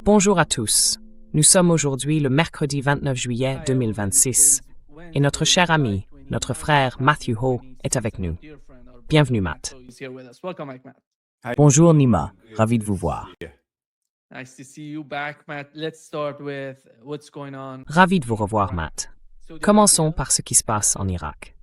Bonjour à tous. Nous sommes aujourd'hui le mercredi 29 juillet 2026 et notre cher ami, notre frère Matthew Ho est avec nous. Bienvenue Matt. Bonjour Nima, ravi de vous voir. Ravi de vous revoir Matt. Commençons par ce qui se passe en Irak.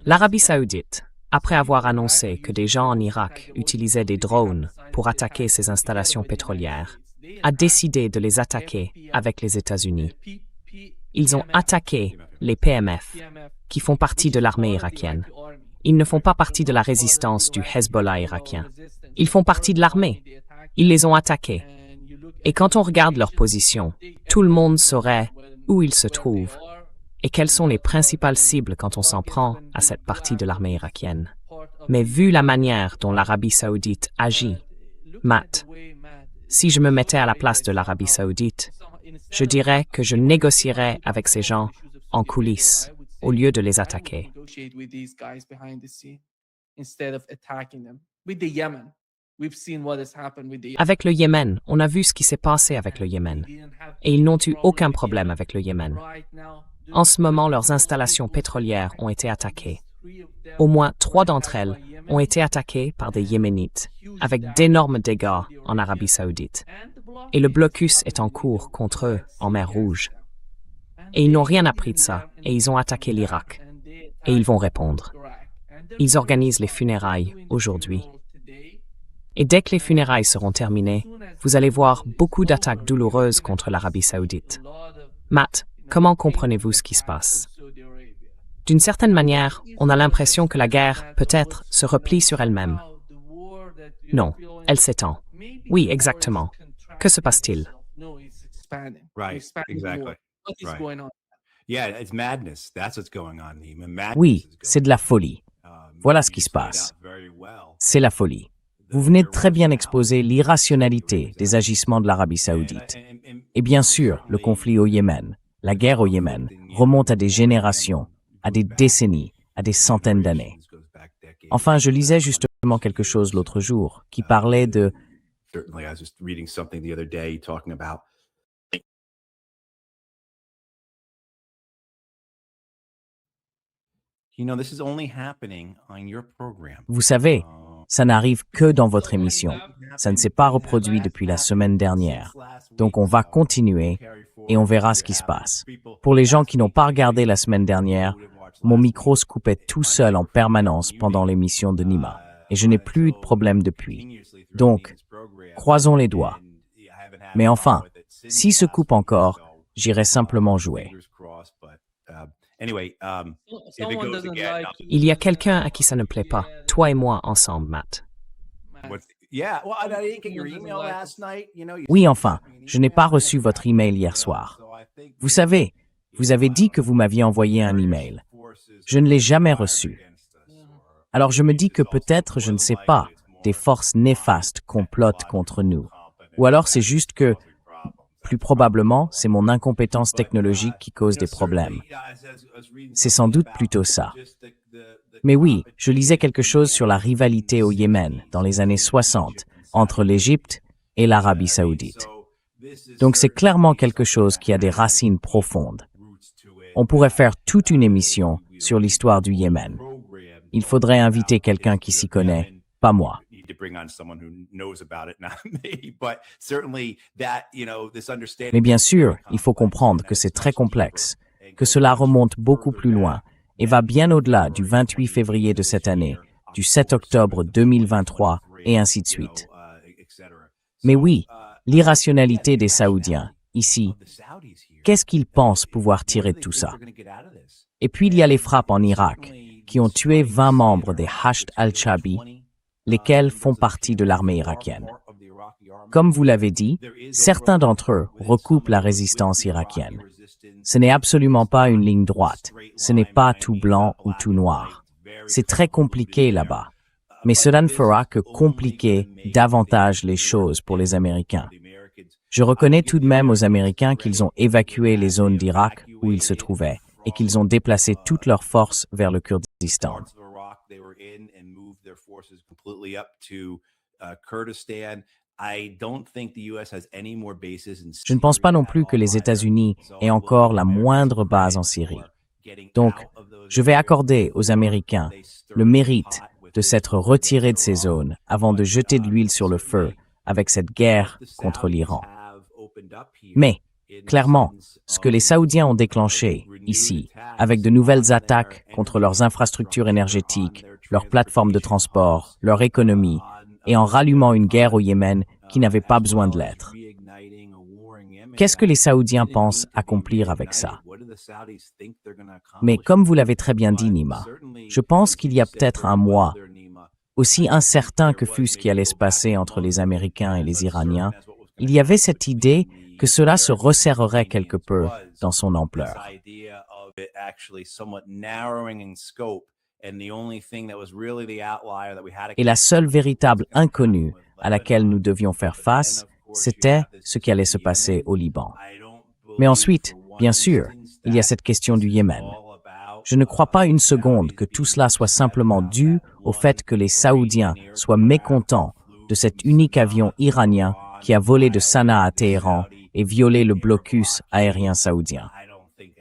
L'Arabie saoudite, après avoir annoncé que des gens en Irak utilisaient des drones pour attaquer ses installations pétrolières, a décidé de les attaquer avec les États-Unis. Ils ont attaqué les PMF, qui font partie de l'armée irakienne. Ils ne font pas partie de la résistance du Hezbollah irakien. Ils font partie de l'armée. Ils les ont attaqués. Et quand on regarde leur position, tout le monde saurait où ils se trouvent et quelles sont les principales cibles quand on s'en prend à cette partie de l'armée irakienne. Mais vu la manière dont l'Arabie saoudite agit, Matt, si je me mettais à la place de l'Arabie saoudite, je dirais que je négocierais avec ces gens en coulisses au lieu de les attaquer. Avec le Yémen, on a vu ce qui s'est passé avec le Yémen, et ils n'ont eu aucun problème avec le Yémen. En ce moment, leurs installations pétrolières ont été attaquées. Au moins 3 d'entre elles ont été attaquées par des Yéménites, avec d'énormes dégâts en Arabie saoudite. Et le blocus est en cours contre eux en mer Rouge. Et ils n'ont rien appris de ça, et ils ont attaqué l'Irak. Et ils vont répondre. Ils organisent les funérailles aujourd'hui. Et dès que les funérailles seront terminées, vous allez voir beaucoup d'attaques douloureuses contre l'Arabie saoudite. Matt, comment comprenez-vous ce qui se passe? D'une certaine manière, on a l'impression que la guerre, peut-être, se replie sur elle-même. Non, elle s'étend. Oui, exactement. Que se passe-t-il? Right, exactly. Right. Yeah, it's madness. That's what's going on, Nima. Madness Oui, is c'est going de la folie. on. Voilà ce You qui se spelled it passe. out very well. C'est la folie. Vous venez de très bien exposer l'irrationalité des agissements de l'Arabie saoudite. Et bien sûr, le conflit au Yémen, la guerre au Yémen, remonte à des générations, à des décennies, à des centaines d'années. Enfin, je lisais justement quelque chose l'autre jour qui parlait de Certainly, I was just reading something the other day talking about this is only happening on your program. Vous savez, ça n'arrive que dans votre émission. Ça ne s'est pas reproduit depuis la semaine dernière. Donc on va continuer et on verra ce qui se passe. Pour les gens qui n'ont pas regardé la semaine dernière, mon micro se coupait tout seul en permanence pendant l'émission de Nima. Et je n'ai plus eu de problème depuis. Donc, croisons les doigts. Mais enfin, s'il se coupe encore, j'irai simplement jouer. Il y a quelqu'un à qui ça ne plaît pas, toi et moi ensemble, Matt. Oui, enfin, je n'ai pas reçu votre email hier soir. Vous savez, vous avez dit que vous m'aviez envoyé un email. Je ne l'ai jamais reçu. Alors je me dis que peut-être, je ne sais pas, des forces néfastes complotent contre nous. Ou alors c'est juste que, plus probablement, c'est mon incompétence technologique qui cause des problèmes. C'est sans doute plutôt ça. Mais oui, je lisais quelque chose sur la rivalité au Yémen dans les années 60 entre l'Égypte et l'Arabie saoudite. Donc c'est clairement quelque chose qui a des racines profondes. On pourrait faire toute une émission sur l'histoire du Yémen. Il faudrait inviter quelqu'un qui s'y connaît, pas moi. Mais bien sûr, il faut comprendre que c'est très complexe, que cela remonte beaucoup plus loin et va bien au-delà du 28 février de cette année, du 7 octobre 2023 et ainsi de suite. Mais oui, l'irrationalité des Saoudiens, ici, qu'est-ce qu'ils pensent pouvoir tirer de tout ça? Et puis il y a les frappes en Irak, qui ont tué 20 membres des Hashd al-Shaabi, lesquels font partie de l'armée irakienne. Comme vous l'avez dit, certains d'entre eux recoupent la résistance irakienne. Ce n'est absolument pas une ligne droite, ce n'est pas tout blanc ou tout noir. C'est très compliqué là-bas. Mais cela ne fera que compliquer davantage les choses pour les Américains. Je reconnais tout de même aux Américains qu'ils ont évacué les zones d'Irak où ils se trouvaient et qu'ils ont déplacé toutes leurs forces vers le Kurdistan. Je ne pense pas non plus que les États-Unis aient encore la moindre base en Syrie. Donc, je vais accorder aux Américains le mérite de s'être retirés de ces zones avant de jeter de l'huile sur le feu avec cette guerre contre l'Iran. Mais, clairement, ce que les Saoudiens ont déclenché ici, avec de nouvelles attaques contre leurs infrastructures énergétiques, leurs plateformes de transport, leur économie, et en rallumant une guerre au Yémen qui n'avait pas besoin de l'être. Qu'est-ce que les Saoudiens pensent accomplir avec ça? Mais comme vous l'avez très bien dit, Nima, je pense qu'il y a peut-être un mois, aussi incertain que fût ce qui allait se passer entre les Américains et les Iraniens, il y avait cette idée que cela se resserrerait quelque peu dans son ampleur. Et la seule véritable inconnue à laquelle nous devions faire face, c'était ce qui allait se passer au Liban. Mais ensuite, bien sûr, il y a cette question du Yémen. Je ne crois pas une seconde que tout cela soit simplement dû au fait que les Saoudiens soient mécontents de cet unique avion iranien qui a volé de Sanaa à Téhéran et violé le blocus aérien saoudien.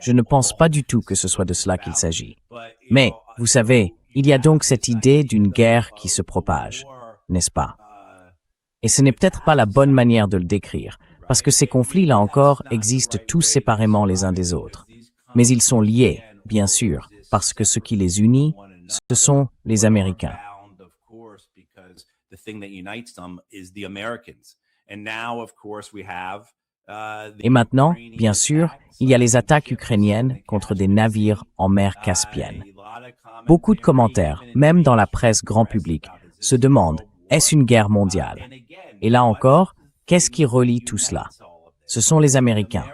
Je ne pense pas du tout que ce soit de cela qu'il s'agit. Mais, vous savez, il y a donc cette idée d'une guerre qui se propage, n'est-ce pas? Et ce n'est peut-être pas la bonne manière de le décrire, parce que ces conflits, là encore, existent tous séparément les uns des autres. Mais ils sont liés, bien sûr, parce que ce qui les unit, ce sont les Américains. Et maintenant, bien sûr, il y a les attaques ukrainiennes contre des navires en mer Caspienne. Beaucoup de commentaires, même dans la presse grand public, se demandent, est-ce une guerre mondiale? Et là encore, qu'est-ce qui relie tout cela? Ce sont les Américains.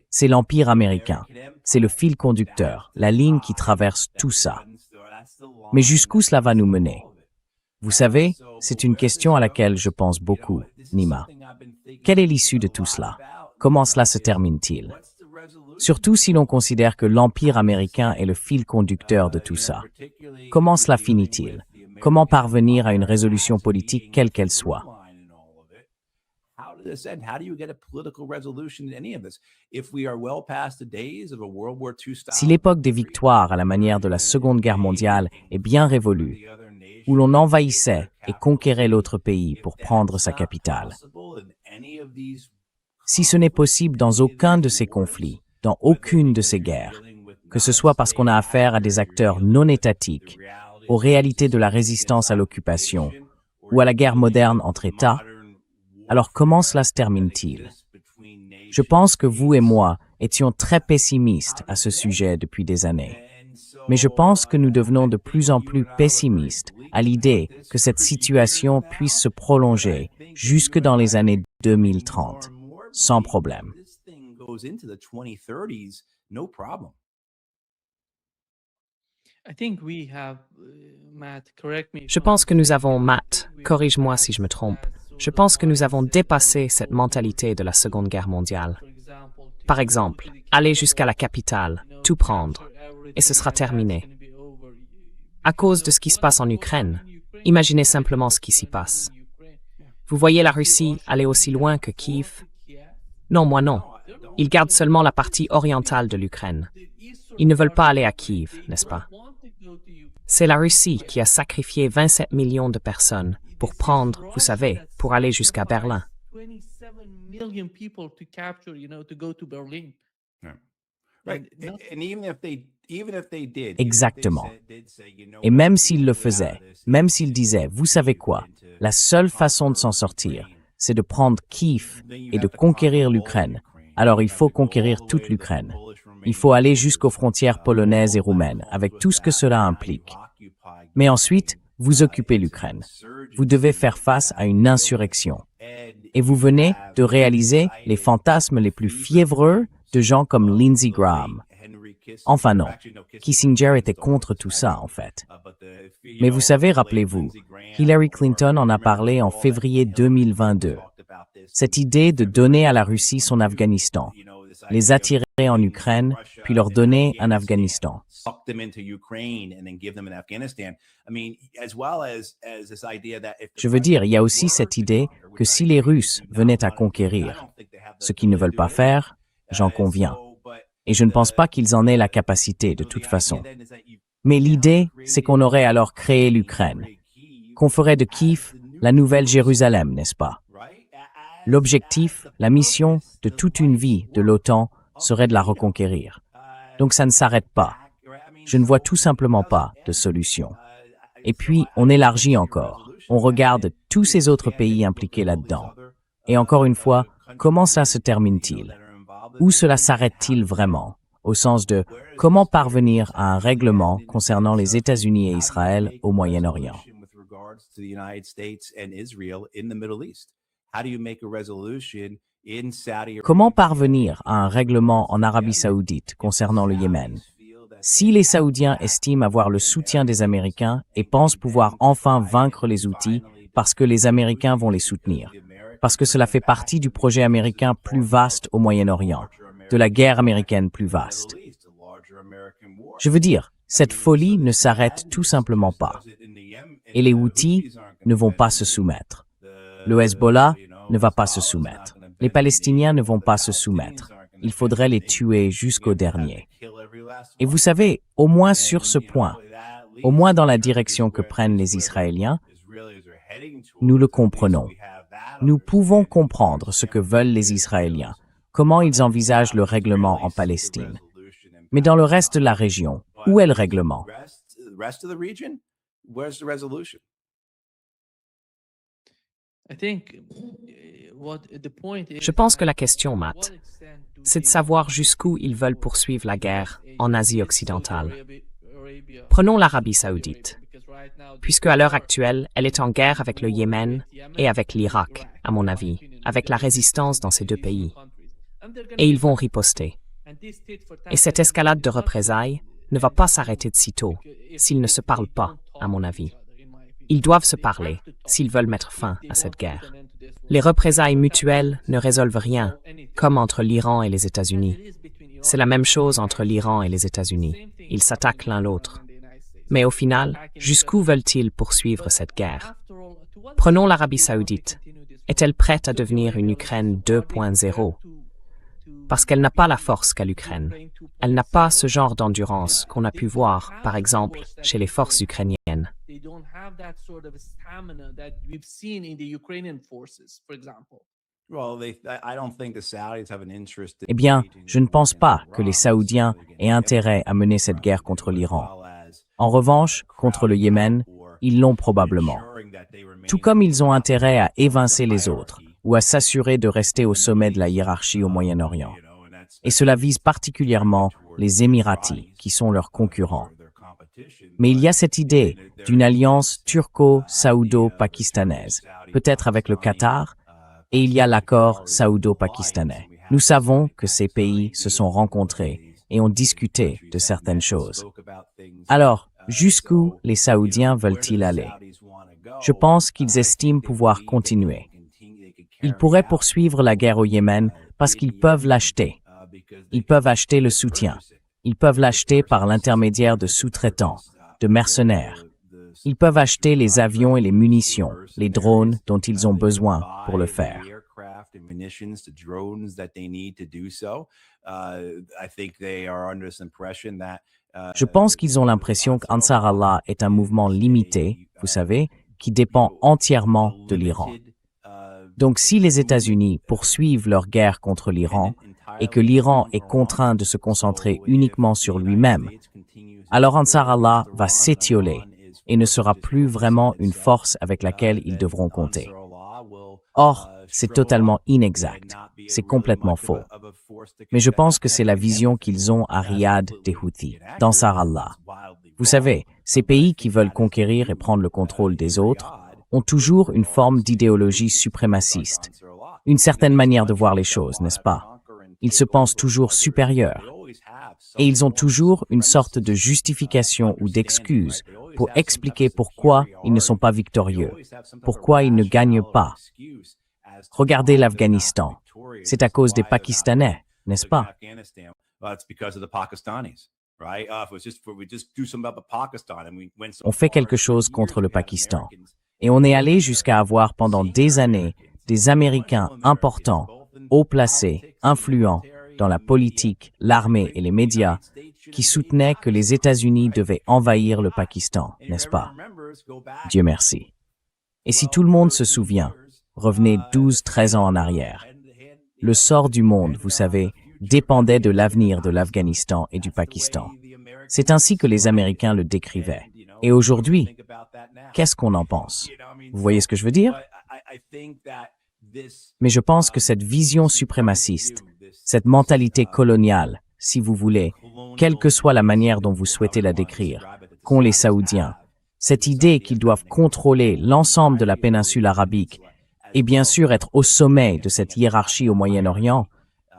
C'est l'Empire américain. C'est le fil conducteur, la ligne qui traverse tout ça. Mais jusqu'où cela va nous mener? Vous savez, c'est une question à laquelle je pense beaucoup, Nima. Quelle est l'issue de tout cela? Comment cela se termine-t-il? Surtout si l'on considère que l'Empire américain est le fil conducteur de tout ça. Comment cela finit-il? Comment parvenir à une résolution politique quelle qu'elle soit? Si l'époque des victoires à la manière de la Seconde Guerre mondiale est bien révolue, où l'on envahissait et conquérait l'autre pays pour prendre sa capitale, si ce n'est possible dans aucun de ces conflits, dans aucune de ces guerres, que ce soit parce qu'on a affaire à des acteurs non étatiques, aux réalités de la résistance à l'occupation ou à la guerre moderne entre États, alors comment cela se termine-t-il? Je pense que vous et moi étions très pessimistes à ce sujet depuis des années. Mais je pense que nous devenons de plus en plus pessimistes à l'idée que cette situation puisse se prolonger jusque dans les années 2030, sans problème. Je pense que nous avons, Matt, corrige-moi si je me trompe, je pense que nous avons dépassé cette mentalité de la Seconde Guerre mondiale. Par exemple, aller jusqu'à la capitale, tout prendre, et ce sera terminé. À cause de ce qui se passe en Ukraine, imaginez simplement ce qui s'y passe. Vous voyez la Russie aller aussi loin que Kiev? Non, moi non. Ils gardent seulement la partie orientale de l'Ukraine. Ils ne veulent pas aller à Kiev, n'est-ce pas? C'est la Russie qui a sacrifié 27 millions de personnes pour prendre, vous savez, pour aller jusqu'à Berlin. Exactement. Et même s'ils le faisaient, même s'ils disaient, vous savez quoi, la seule façon de s'en sortir, c'est de prendre Kiev et de conquérir l'Ukraine, alors il faut conquérir toute l'Ukraine. Il faut aller jusqu'aux frontières polonaises et roumaines, avec tout ce que cela implique. Mais ensuite, vous occupez l'Ukraine. Vous devez faire face à une insurrection. Et vous venez de réaliser les fantasmes les plus fiévreux de gens comme Lindsey Graham. Enfin non, Kissinger était contre tout ça en fait. Mais vous savez, rappelez-vous, Hillary Clinton en a parlé en février 2022. Cette idée de donner à la Russie son Afghanistan, les attirer en Ukraine, puis leur donner un Afghanistan. Je veux dire, il y a aussi cette idée que si les Russes venaient à conquérir, ce qu'ils ne veulent pas faire, j'en conviens. Et je ne pense pas qu'ils en aient la capacité de toute façon. Mais l'idée, c'est qu'on aurait alors créé l'Ukraine, qu'on ferait de Kiev la nouvelle Jérusalem, n'est-ce pas? L'objectif, la mission de toute une vie de l'OTAN serait de la reconquérir. Donc ça ne s'arrête pas. Je ne vois tout simplement pas de solution. Et puis, on élargit encore. On regarde tous ces autres pays impliqués là-dedans. Et encore une fois, comment ça se termine-t-il? Où cela s'arrête-t-il vraiment? Au sens de comment parvenir à un règlement concernant les États-Unis et Israël au Moyen-Orient. Comment parvenir à un règlement en Arabie Saoudite concernant le Yémen? Si les Saoudiens estiment avoir le soutien des Américains et pensent pouvoir enfin vaincre les Houthis parce que les Américains vont les soutenir, parce que cela fait partie du projet américain plus vaste au Moyen-Orient, de la guerre américaine plus vaste. Je veux dire, cette folie ne s'arrête tout simplement pas. Et les Houthis ne vont pas se soumettre. Le Hezbollah ne va pas se soumettre. Les Palestiniens ne vont pas se soumettre. Il faudrait les tuer jusqu'au dernier. Et vous savez, au moins sur ce point, au moins dans la direction que prennent les Israéliens, nous le comprenons. Nous pouvons comprendre ce que veulent les Israéliens, comment ils envisagent le règlement en Palestine. Mais dans le reste de la région, où est le règlement? Je pense que la question, Matt, c'est de savoir jusqu'où ils veulent poursuivre la guerre en Asie occidentale. Prenons l'Arabie saoudite, puisque à l'heure actuelle, elle est en guerre avec le Yémen et avec l'Irak, à mon avis, avec la résistance dans ces deux pays. Et ils vont riposter. Et cette escalade de représailles ne va pas s'arrêter de sitôt, s'ils ne se parlent pas, à mon avis. Ils doivent se parler s'ils veulent mettre fin à cette guerre. Les représailles mutuelles ne résolvent rien, comme entre l'Iran et les États-Unis. C'est la même chose entre l'Iran et les États-Unis. Ils s'attaquent l'un l'autre. Mais au final, jusqu'où veulent-ils poursuivre cette guerre? Prenons l'Arabie saoudite. Est-elle prête à devenir une Ukraine 2.0? Parce qu'elle n'a pas la force qu'a l'Ukraine. Elle n'a pas ce genre d'endurance qu'on a pu voir, par exemple, chez les forces ukrainiennes. Eh bien, je ne pense pas que les Saoudiens aient intérêt à mener cette guerre contre l'Iran. En revanche, contre le Yémen, ils l'ont probablement. Tout comme ils ont intérêt à évincer les autres ou à s'assurer de rester au sommet de la hiérarchie au Moyen-Orient. Et cela vise particulièrement les Émiratis, qui sont leurs concurrents. Mais il y a cette idée d'une alliance turco-saoudo-pakistanaise, peut-être avec le Qatar, et il y a l'accord saoudo-pakistanais. Nous savons que ces pays se sont rencontrés et ont discuté de certaines choses. Alors, jusqu'où les Saoudiens veulent-ils aller? Je pense qu'ils estiment pouvoir continuer. Ils pourraient poursuivre la guerre au Yémen parce qu'ils peuvent l'acheter. Ils peuvent acheter le soutien. Ils peuvent l'acheter par l'intermédiaire de sous-traitants, de mercenaires. Ils peuvent acheter les avions et les munitions, les drones dont ils ont besoin pour le faire. Je pense qu'ils ont l'impression qu'Ansar Allah est un mouvement limité, vous savez, qui dépend entièrement de l'Iran. Donc si les États-Unis poursuivent leur guerre contre l'Iran et que l'Iran est contraint de se concentrer uniquement sur lui-même, alors Ansar Allah va s'étioler et ne sera plus vraiment une force avec laquelle ils devront compter. Or, c'est totalement inexact, c'est complètement faux. Mais je pense que c'est la vision qu'ils ont à Riyad des Houthis, d'Ansar Allah. Vous savez, ces pays qui veulent conquérir et prendre le contrôle des autres ont toujours une forme d'idéologie suprémaciste, une certaine manière de voir les choses, n'est-ce pas? Ils se pensent toujours supérieurs. Et ils ont toujours une sorte de justification ou d'excuse pour expliquer pourquoi ils ne sont pas victorieux, pourquoi ils ne gagnent pas. Regardez l'Afghanistan. C'est à cause des Pakistanais. n'est-ce pas? On fait quelque chose contre le Pakistan. Et on est allé jusqu'à avoir pendant des années des Américains importants, haut placés, influents dans la politique, l'armée et les médias qui soutenaient que les États-Unis devaient envahir le Pakistan, n'est-ce pas? Dieu merci. Et si tout le monde se souvient, revenez 12-13 ans en arrière. Le sort du monde, vous savez, dépendait de l'avenir de l'Afghanistan et du Pakistan. C'est ainsi que les Américains le décrivaient. Et aujourd'hui, qu'est-ce qu'on en pense? Vous voyez ce que je veux dire? Mais je pense que cette vision suprémaciste, cette mentalité coloniale, si vous voulez, quelle que soit la manière dont vous souhaitez la décrire, qu'ont les Saoudiens, cette idée qu'ils doivent contrôler l'ensemble de la péninsule arabique et bien sûr être au sommet de cette hiérarchie au Moyen-Orient,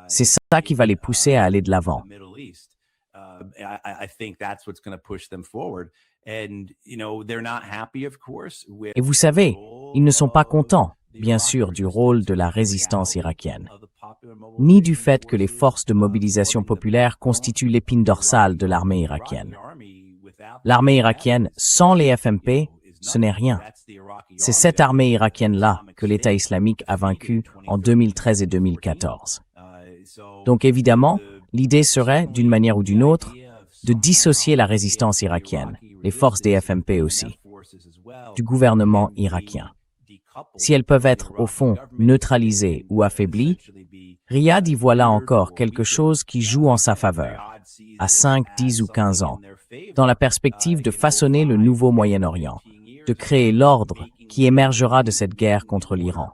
c'est ça qui va les pousser à aller de l'avant. Et vous savez, ils ne sont pas contents, bien sûr, du rôle de la résistance irakienne, ni du fait que les forces de mobilisation populaire constituent l'épine dorsale de l'armée irakienne. L'armée irakienne, sans les FMP, ce n'est rien. C'est cette armée irakienne-là que l'État islamique a vaincu en 2013 et 2014. Donc évidemment, l'idée serait, d'une manière ou d'une autre, de dissocier la résistance irakienne, les forces des FMP aussi, du gouvernement irakien. Si elles peuvent être, au fond, neutralisées ou affaiblies, Riyad y voit là encore quelque chose qui joue en sa faveur, à 5, 10 ou 15 ans, dans la perspective de façonner le nouveau Moyen-Orient, de créer l'ordre qui émergera de cette guerre contre l'Iran.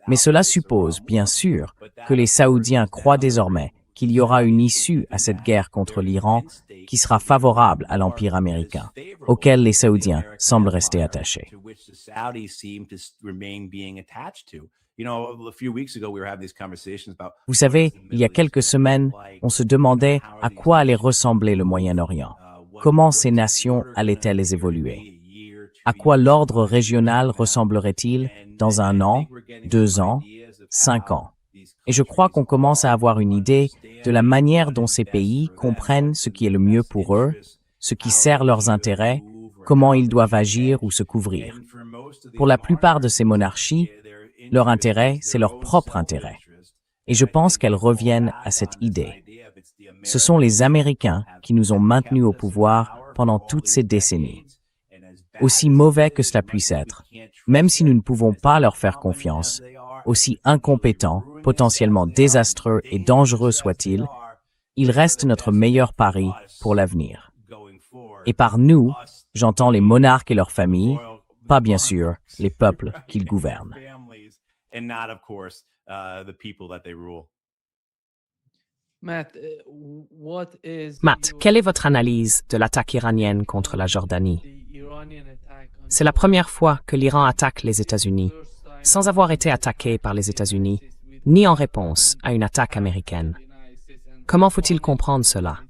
Mais cela suppose, bien sûr, que les Saoudiens croient désormais qu'il y aura une issue à cette guerre contre l'Iran qui sera favorable à l'Empire américain, auquel les Saoudiens semblent rester attachés. Vous savez, il y a quelques semaines, on se demandait à quoi allait ressembler le Moyen-Orient. Comment ces nations allaient-elles évoluer? À quoi l'ordre régional ressemblerait-il dans 1 an, 2 ans, 5 ans? Et je crois qu'on commence à avoir une idée de la manière dont ces pays comprennent ce qui est le mieux pour eux, ce qui sert leurs intérêts, comment ils doivent agir ou se couvrir. Pour la plupart de ces monarchies, leur intérêt, c'est leur propre intérêt. Et je pense qu'elles reviennent à cette idée. Ce sont les Américains qui nous ont maintenus au pouvoir pendant toutes ces décennies. Aussi mauvais que cela puisse être, même si nous ne pouvons pas leur faire confiance, aussi incompétents, potentiellement désastreux et dangereux soient-ils, ils restent notre meilleur pari pour l'avenir. Et par nous, j'entends les monarques et leurs familles, pas bien sûr les peuples qu'ils gouvernent. Matt, quelle est votre analyse de l'attaque iranienne contre la Jordanie? C'est la première fois que l'Iran attaque les États-Unis, sans avoir été attaqué par les États-Unis, ni en réponse à une attaque américaine. Comment faut-il comprendre cela?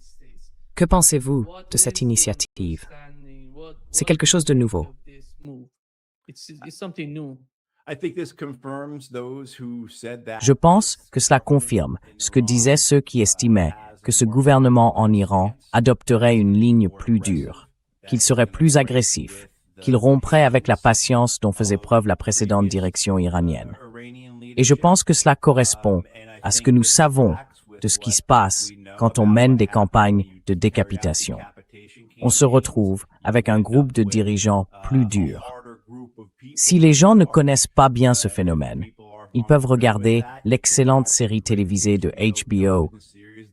Que pensez-vous de cette initiative? C'est quelque chose de nouveau. Je pense que cela confirme ce que disaient ceux qui estimaient que ce gouvernement en Iran adopterait une ligne plus dure, qu'il serait plus agressif, qu'il romprait avec la patience dont faisait preuve la précédente direction iranienne. Et je pense que cela correspond à ce que nous savons de ce qui se passe quand on mène des campagnes de décapitation. On se retrouve avec un groupe de dirigeants plus durs. Si les gens ne connaissent pas bien ce phénomène, ils peuvent regarder l'excellente série télévisée de HBO,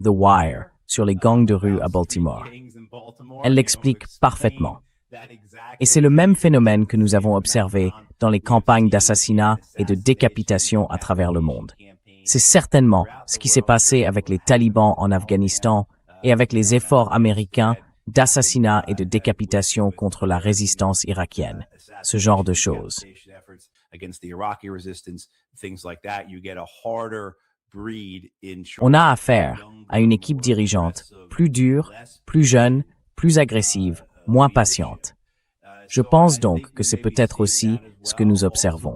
The Wire, sur les gangs de rue à Baltimore. Elle l'explique parfaitement. Et c'est le même phénomène que nous avons observé dans les campagnes d'assassinat et de décapitation à travers le monde. C'est certainement ce qui s'est passé avec les talibans en Afghanistan et avec les efforts américains d'assassinat et de décapitation contre la résistance irakienne. Ce genre de choses. On a affaire à une équipe dirigeante plus dure, plus jeune, plus agressive, moins patiente. Je pense donc que c'est peut-être aussi ce que nous observons.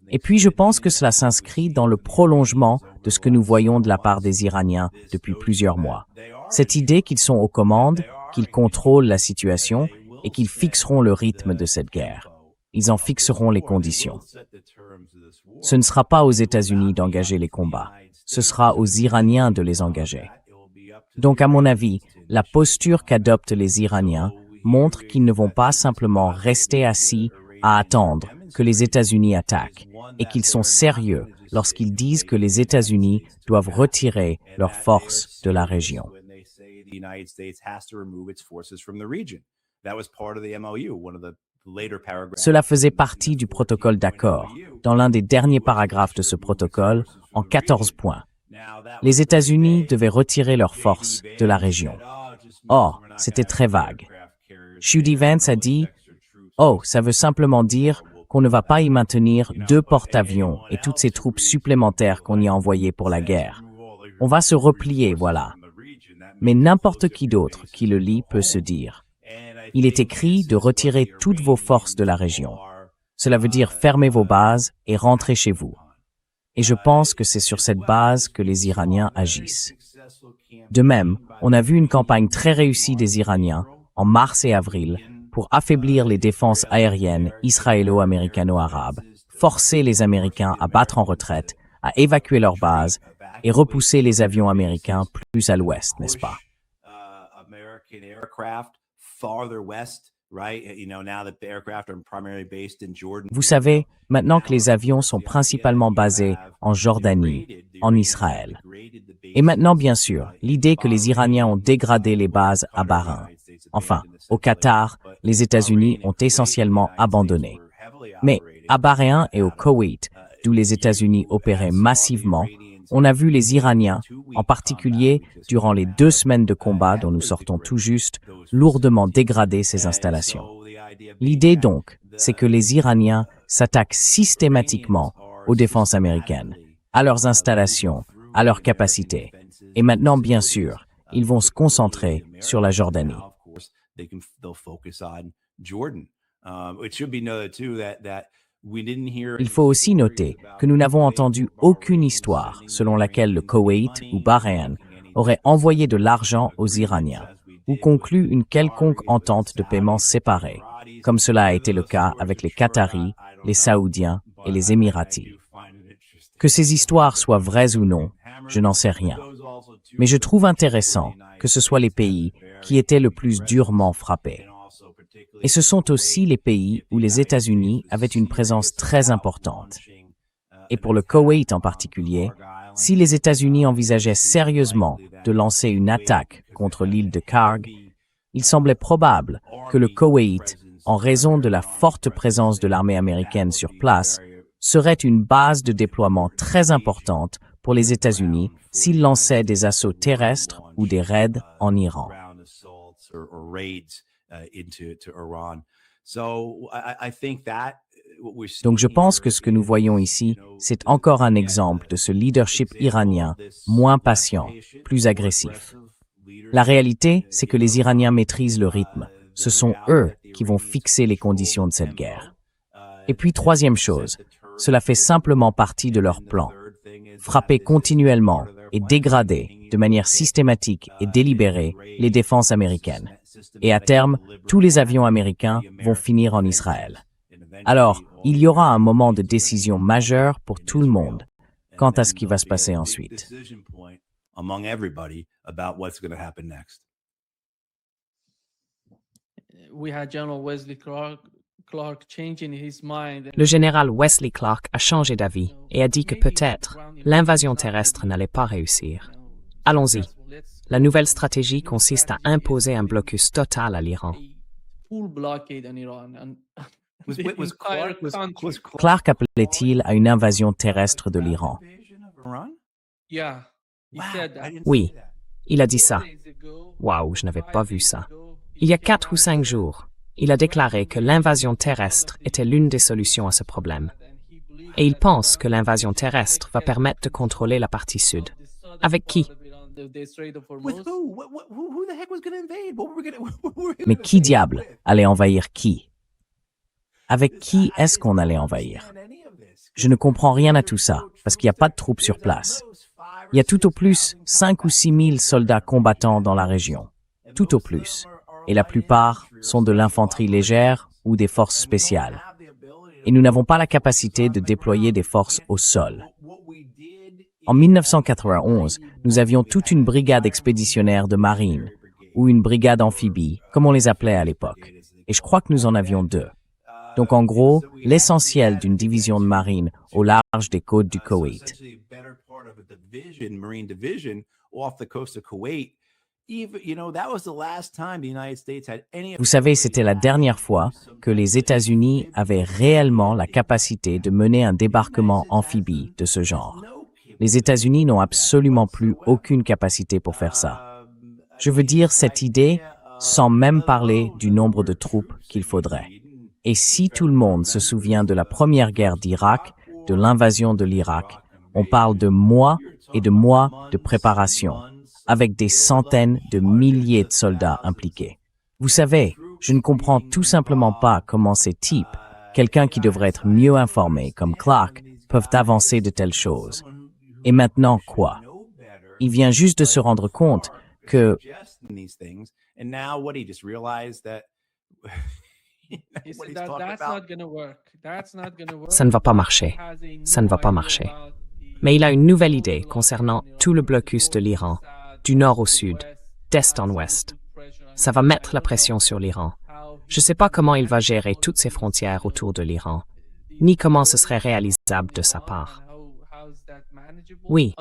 Et puis je pense que cela s'inscrit dans le prolongement de ce que nous voyons de la part des Iraniens depuis plusieurs mois. Cette idée qu'ils sont aux commandes, qu'ils contrôlent la situation et qu'ils fixeront le rythme de cette guerre. Ils en fixeront les conditions. Ce ne sera pas aux États-Unis d'engager les combats. Ce sera aux Iraniens de les engager. Donc, à mon avis, la posture qu'adoptent les Iraniens montre qu'ils ne vont pas simplement rester assis à attendre que les États-Unis attaquent et qu'ils sont sérieux lorsqu'ils disent que les États-Unis doivent retirer leurs forces de la région. Cela faisait partie du protocole d'accord, dans l'un des derniers paragraphes de ce protocole, en 14 points. Les États-Unis devaient retirer leurs forces de la région. Or, c'était très vague. Judy Vance a dit « Oh, ça veut simplement dire qu'on ne va pas y maintenir 2 porte-avions et toutes ces troupes supplémentaires qu'on y a envoyées pour la guerre. On va se replier, voilà. » Mais n'importe qui d'autre qui le lit peut se dire « Il est écrit de retirer toutes vos forces de la région. Cela veut dire fermer vos bases et rentrer chez vous. » Et je pense que c'est sur cette base que les Iraniens agissent. De même, on a vu une campagne très réussie des Iraniens, en mars et avril, pour affaiblir les défenses aériennes israélo-américano-arabes, forcer les Américains à battre en retraite, à évacuer leurs bases et repousser les avions américains plus à l'ouest, n'est-ce pas? Vous savez, maintenant que les avions sont principalement basés en Jordanie, en Israël. Et maintenant, bien sûr, l'idée que les Iraniens ont dégradé les bases à Bahreïn. Enfin, au Qatar, les États-Unis ont essentiellement abandonné. Mais à Bahreïn et au Koweït, d'où les États-Unis opéraient massivement, on a vu les Iraniens, en particulier durant les 2 semaines de combat dont nous sortons tout juste, lourdement dégrader ces installations. L'idée donc, c'est que les Iraniens s'attaquent systématiquement aux défenses américaines, à leurs installations, à leurs capacités. Et maintenant, bien sûr, ils vont se concentrer sur la Jordanie. Il faut aussi noter que nous n'avons entendu aucune histoire selon laquelle le Koweït ou Bahreïn aurait envoyé de l'argent aux Iraniens ou conclu une quelconque entente de paiement séparée, comme cela a été le cas avec les Qataris, les Saoudiens et les Émiratis. Que ces histoires soient vraies ou non, je n'en sais rien. Mais je trouve intéressant que ce soit les pays qui étaient le plus durement frappés. Et ce sont aussi les pays où les États-Unis avaient une présence très importante. Et pour le Koweït en particulier, si les États-Unis envisageaient sérieusement de lancer une attaque contre l'île de Karg, il semblait probable que le Koweït, en raison de la forte présence de l'armée américaine sur place, serait une base de déploiement très importante pour les États-Unis s'ils lançaient des assauts terrestres ou des raids en Iran. Donc je pense que ce que nous voyons ici, c'est encore un exemple de ce leadership iranien, moins patient, plus agressif. La réalité, c'est que les Iraniens maîtrisent le rythme. Ce sont eux qui vont fixer les conditions de cette guerre. Et puis, troisième chose, cela fait simplement partie de leur plan. Frapper continuellement et dégrader de manière systématique et délibérée les défenses américaines. Et à terme, tous les avions américains vont finir en Israël. Alors, il y aura un moment de décision majeur pour tout le monde quant à ce qui va se passer ensuite. Le général Wesley Clark a changé d'avis et a dit que peut-être l'invasion terrestre n'allait pas réussir. Allons-y. La nouvelle stratégie consiste à imposer un blocus total à l'Iran. Clark appelait-il à une invasion terrestre de l'Iran? Oui, il a dit ça. Waouh, je n'avais pas vu ça. Il y a 4 ou 5 jours, il a déclaré que l'invasion terrestre était l'une des solutions à ce problème. Et il pense que l'invasion terrestre va permettre de contrôler la partie sud. Avec qui? Mais qui diable allait envahir qui? Avec qui est-ce qu'on allait envahir? Je ne comprends rien à tout ça, parce qu'il n'y a pas de troupes sur place. Il y a tout au plus 5 ou 6 000 soldats combattants dans la région. Tout au plus. Et la plupart sont de l'infanterie légère ou des forces spéciales. Et nous n'avons pas la capacité de déployer des forces au sol. En 1991, nous avions toute une brigade expéditionnaire de marine, ou une brigade amphibie, comme on les appelait à l'époque. Et je crois que nous en avions 2. Donc en gros, l'essentiel d'une division de marine au large des côtes du Koweït. Vous savez, c'était la dernière fois que les États-Unis avaient réellement la capacité de mener un débarquement amphibie de ce genre. Les États-Unis n'ont absolument plus aucune capacité pour faire ça. Je veux dire cette idée sans même parler du nombre de troupes qu'il faudrait. Et si tout le monde se souvient de la première guerre d'Irak, de l'invasion de l'Irak, on parle de mois et de mois de préparation, avec des centaines de milliers de soldats impliqués. Vous savez, je ne comprends tout simplement pas comment ces types, quelqu'un qui devrait être mieux informé comme Clark, peuvent avancer de telles choses. Et maintenant quoi? Il vient juste de se rendre compte que ça ne va pas marcher. Ça ne va pas marcher. Mais il a une nouvelle idée concernant tout le blocus de l'Iran, du nord au sud, d'est en ouest. Ça va mettre la pression sur l'Iran. Je ne sais pas comment il va gérer toutes ses frontières autour de l'Iran, ni comment ce serait réalisable de sa part. Oui.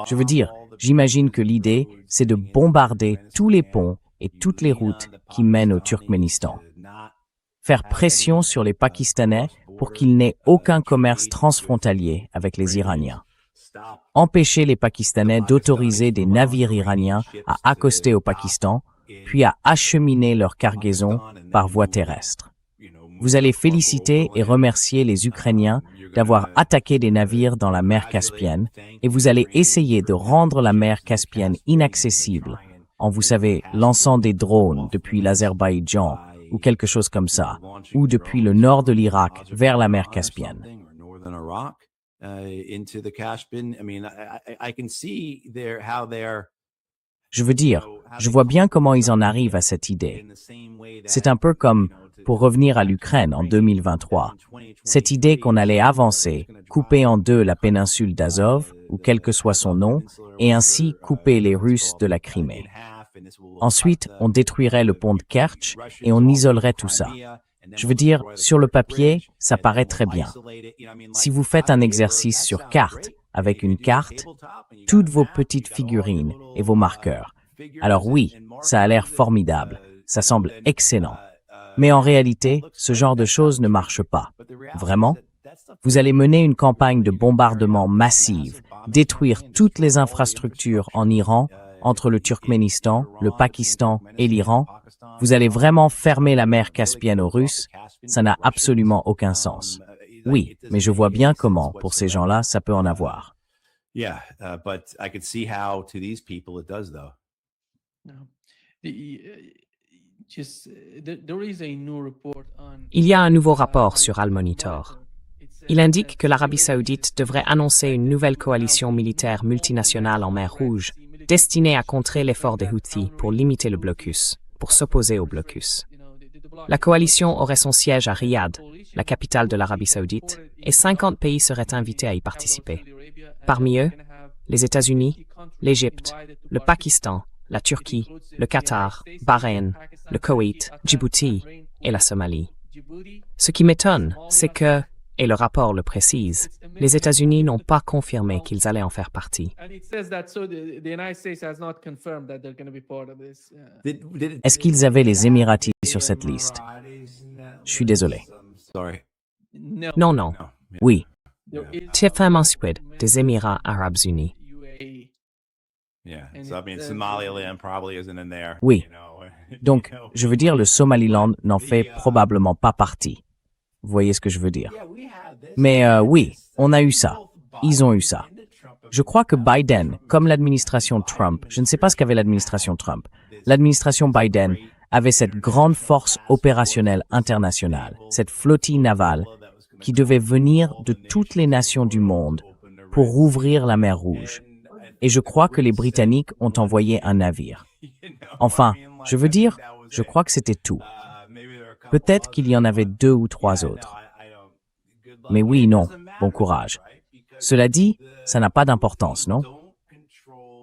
Je veux dire, j'imagine que l'idée, c'est de bombarder tous les ponts et toutes les routes qui mènent au Turkménistan. Faire pression sur les Pakistanais pour qu'ils n'aient aucun commerce transfrontalier avec les Iraniens. Empêcher les Pakistanais d'autoriser des navires iraniens à accoster au Pakistan, puis à acheminer leur cargaison par voie terrestre. Vous allez féliciter et remercier les Ukrainiens d'avoir attaqué des navires dans la mer Caspienne et vous allez essayer de rendre la mer Caspienne inaccessible en, vous savez, lançant des drones depuis l'Azerbaïdjan ou quelque chose comme ça, ou depuis le nord de l'Irak vers la mer Caspienne. Je veux dire, je vois bien comment ils en arrivent à cette idée. C'est un peu comme, pour revenir à l'Ukraine en 2023, cette idée qu'on allait avancer, couper en deux la péninsule d'Azov, ou quel que soit son nom, et ainsi couper les Russes de la Crimée. Ensuite, on détruirait le pont de Kerch et on isolerait tout ça. Je veux dire, sur le papier, ça paraît très bien. Si vous faites un exercice sur carte, avec une carte, toutes vos petites figurines et vos marqueurs. Alors oui, ça a l'air formidable, ça semble excellent. Mais en réalité, ce genre de choses ne marche pas. Vraiment? Vous allez mener une campagne de bombardement massive, détruire toutes les infrastructures en Iran, entre le Turkménistan, le Pakistan et l'Iran. Vous allez vraiment fermer la mer Caspienne aux Russes? Ça n'a absolument aucun sens. Oui, mais je vois bien comment, pour ces gens-là, ça peut en avoir. Yeah, but I could see how to these people it does though. Il y a un nouveau rapport sur Al-Monitor. Il indique que l'Arabie saoudite devrait annoncer une nouvelle coalition militaire multinationale en mer Rouge, destinée à contrer l'effort des Houthis pour limiter le blocus, pour s'opposer au blocus. La coalition aurait son siège à Riyad, la capitale de l'Arabie saoudite, et 50 pays seraient invités à y participer. Parmi eux, les États-Unis, l'Égypte, le Pakistan, la Turquie, le Qatar, Bahreïn, le Koweït, Djibouti et la Somalie. Ce qui m'étonne, c'est que, et le rapport le précise, les États-Unis n'ont pas confirmé qu'ils allaient en faire partie. Est-ce qu'ils avaient les Émiratis sur cette liste? Je suis désolé. Non, non. Oui. TFM ensuite des Émirats arabes unis. Oui. Donc, je veux dire, le Somaliland n'en fait probablement pas partie. Vous voyez ce que je veux dire? Mais oui, on a eu ça. Ils ont eu ça. Je crois que Biden, comme l'administration Trump, je ne sais pas ce qu'avait l'administration Trump, l'administration Biden avait cette grande force opérationnelle internationale, cette flottille navale, qui devaient venir de toutes les nations du monde pour rouvrir la mer Rouge. Et je crois que les Britanniques ont envoyé un navire. Enfin, je veux dire, je crois que c'était tout. Peut-être qu'il y en avait 2 ou 3 autres. Mais oui, non, bon courage. Cela dit, ça n'a pas d'importance, non?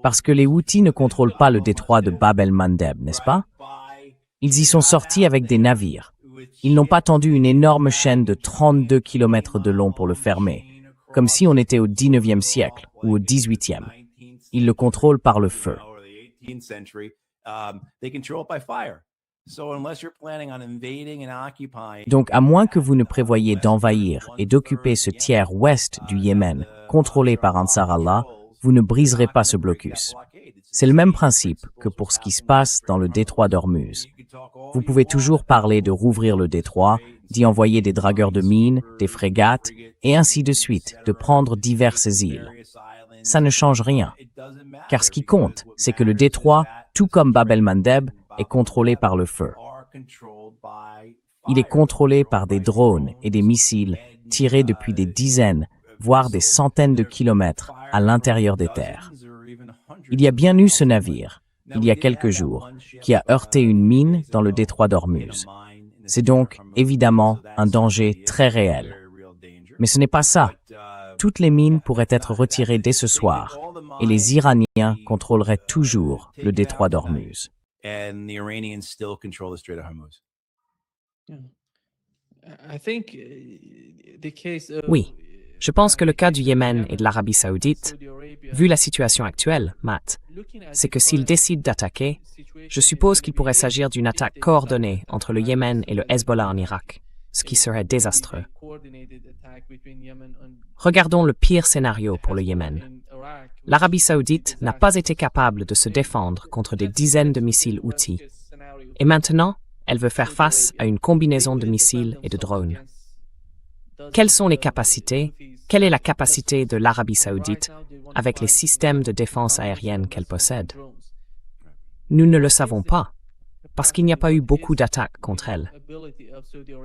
Parce que les Houthis ne contrôlent pas le détroit de Bab el-Mandeb, n'est-ce pas? Ils y sont sortis avec des navires. Ils n'ont pas tendu une énorme chaîne de 32 km de long pour le fermer, comme si on était au 19e siècle ou au 18e. Ils le contrôlent par le feu. Donc, à moins que vous ne prévoyiez d'envahir et d'occuper ce tiers ouest du Yémen, contrôlé par Ansar Allah, vous ne briserez pas ce blocus. C'est le même principe que pour ce qui se passe dans le détroit d'Ormuz. Vous pouvez toujours parler de rouvrir le détroit, d'y envoyer des dragueurs de mines, des frégates, et ainsi de suite, de prendre diverses îles. Ça ne change rien. Car ce qui compte, c'est que le détroit, tout comme Bab el-Mandeb, est contrôlé par le feu. Il est contrôlé par des drones et des missiles tirés depuis des dizaines, voire des centaines de kilomètres à l'intérieur des terres. Il y a bien eu ce navire, il y a quelques jours, qui a heurté une mine dans le détroit d'Ormuz. C'est donc, évidemment, un danger très réel. Mais ce n'est pas ça. Toutes les mines pourraient être retirées dès ce soir, et les Iraniens contrôleraient toujours le détroit d'Ormuz. Oui, je pense que le cas du Yémen et de l'Arabie saoudite, vu la situation actuelle, Matt, c'est que s'ils décident d'attaquer, je suppose qu'il pourrait s'agir d'une attaque coordonnée entre le Yémen et le Hezbollah en Irak, ce qui serait désastreux. Regardons le pire scénario pour le Yémen. L'Arabie saoudite n'a pas été capable de se défendre contre des dizaines de missiles Houthis. Et maintenant, elle veut faire face à une combinaison de missiles et de drones. Quelles sont les capacités? Quelle est la capacité de l'Arabie saoudite avec les systèmes de défense aérienne qu'elle possède? Nous ne le savons pas, parce qu'il n'y a pas eu beaucoup d'attaques contre elle.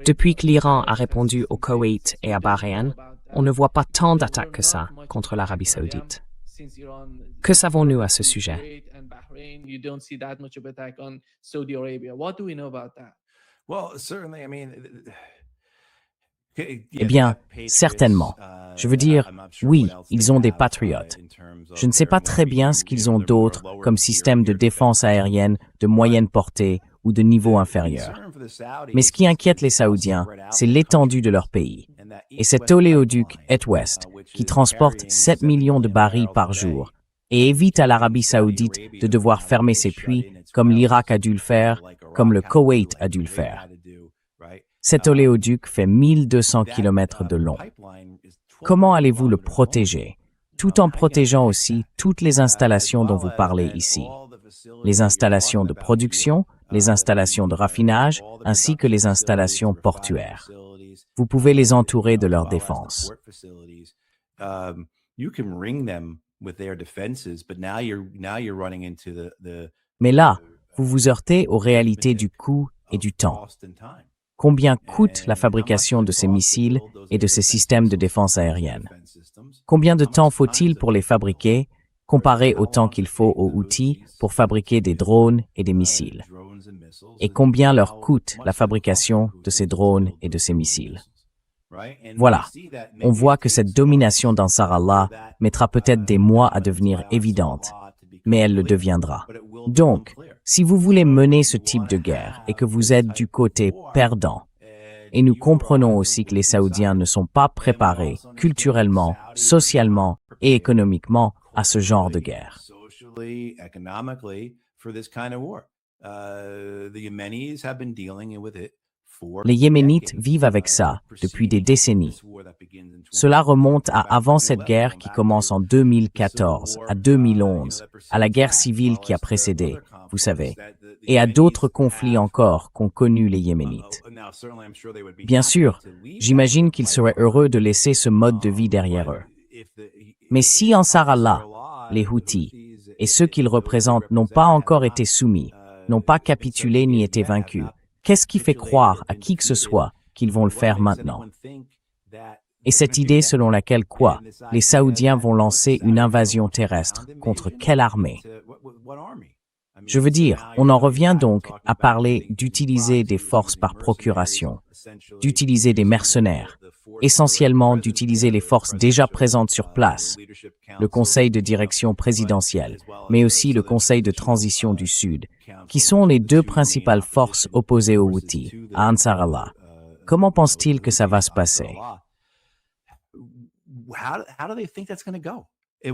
Depuis que l'Iran a répondu au Koweït et à Bahreïn, on ne voit pas tant d'attaques que ça contre l'Arabie saoudite. Que savons-nous à ce sujet? Eh bien, certainement. Je veux dire, oui, ils ont des patriotes. Je ne sais pas très bien ce qu'ils ont d'autre comme système de défense aérienne de moyenne portée ou de niveau inférieur. Mais ce qui inquiète les Saoudiens, c'est l'étendue de leur pays. Et cet oléoduc Est-Ouest, qui transporte 7 millions de barils par jour, et évite à l'Arabie saoudite de devoir fermer ses puits, comme l'Irak a dû le faire, comme le Koweït a dû le faire. Cet oléoduc fait 1200 km de long. Comment allez-vous le protéger, tout en protégeant aussi toutes les installations dont vous parlez ici? Les installations de production, les installations de raffinage, ainsi que les installations portuaires. Vous pouvez les entourer de leur défense. Mais là, vous vous heurtez aux réalités du coût et du temps. Combien coûte la fabrication de ces missiles et de ces systèmes de défense aérienne? Combien de temps faut-il pour les fabriquer, comparé au temps qu'il faut aux Houthis pour fabriquer des drones et des missiles? Et combien leur coûte la fabrication de ces drones et de ces missiles? Voilà, on voit que cette domination d'Ansar Allah mettra peut-être des mois à devenir évidente, mais elle le deviendra. Donc, si vous voulez mener ce type de guerre et que vous êtes du côté perdant, et nous comprenons aussi que les Saoudiens ne sont pas préparés culturellement, socialement et économiquement à ce genre de guerre. Les Yéménites vivent avec ça depuis des décennies. Cela remonte à avant cette guerre qui commence en 2014, à 2011, à la guerre civile qui a précédé, vous savez, et à d'autres conflits encore qu'ont connus les Yéménites. Bien sûr, j'imagine qu'ils seraient heureux de laisser ce mode de vie derrière eux. Mais si Ansar Allah, les Houthis, et ceux qu'ils représentent n'ont pas encore été soumis, n'ont pas capitulé ni été vaincus, qu'est-ce qui fait croire à qui que ce soit qu'ils vont le faire maintenant? Et cette idée selon laquelle quoi? Les Saoudiens vont lancer une invasion terrestre. Contre quelle armée? Je veux dire, on en revient donc à parler d'utiliser des forces par procuration, d'utiliser des mercenaires, essentiellement d'utiliser les forces déjà présentes sur place, le Conseil de direction présidentiel, mais aussi le Conseil de transition du Sud, qui sont les deux principales forces opposées aux Houthis, à Ansar Allah. Comment pense-t-il que ça va se passer? Et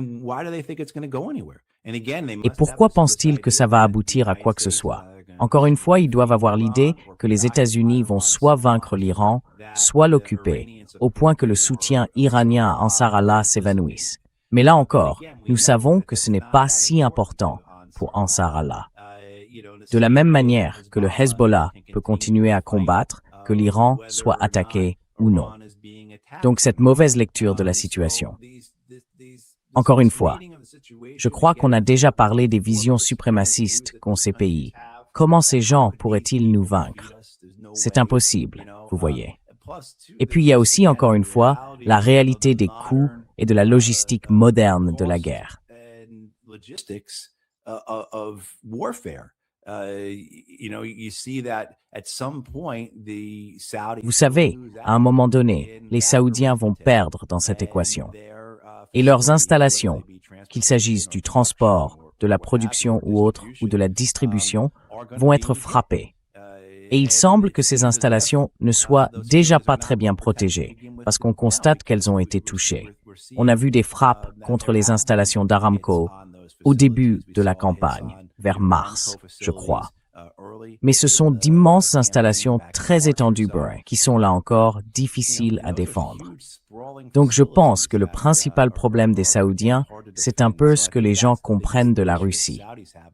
pourquoi pense-t-il que ça va aboutir à quoi que ce soit? Encore une fois, ils doivent avoir l'idée que les États-Unis vont soit vaincre l'Iran, soit l'occuper, au point que le soutien iranien à Ansar Allah s'évanouisse. Mais là encore, nous savons que ce n'est pas si important pour Ansar Allah. De la même manière que le Hezbollah peut continuer à combattre, que l'Iran soit attaqué ou non. Donc cette mauvaise lecture de la situation. Encore une fois, je crois qu'on a déjà parlé des visions suprémacistes qu'ont ces pays. Comment ces gens pourraient-ils nous vaincre? C'est impossible, vous voyez. Et puis il y a aussi, encore une fois, la réalité des coûts et de la logistique moderne de la guerre. Vous savez, à un moment donné, les Saoudiens vont perdre dans cette équation. Et leurs installations, qu'il s'agisse du transport, de la production ou autre, ou de la distribution, vont être frappées. Et il semble que ces installations ne soient déjà pas très bien protégées, parce qu'on constate qu'elles ont été touchées. On a vu des frappes contre les installations d'Aramco au début de la campagne, vers mars, je crois. Mais ce sont d'immenses installations très étendues, qui sont là encore difficiles à défendre. Donc je pense que le principal problème des Saoudiens, c'est un peu ce que les gens comprennent de la Russie.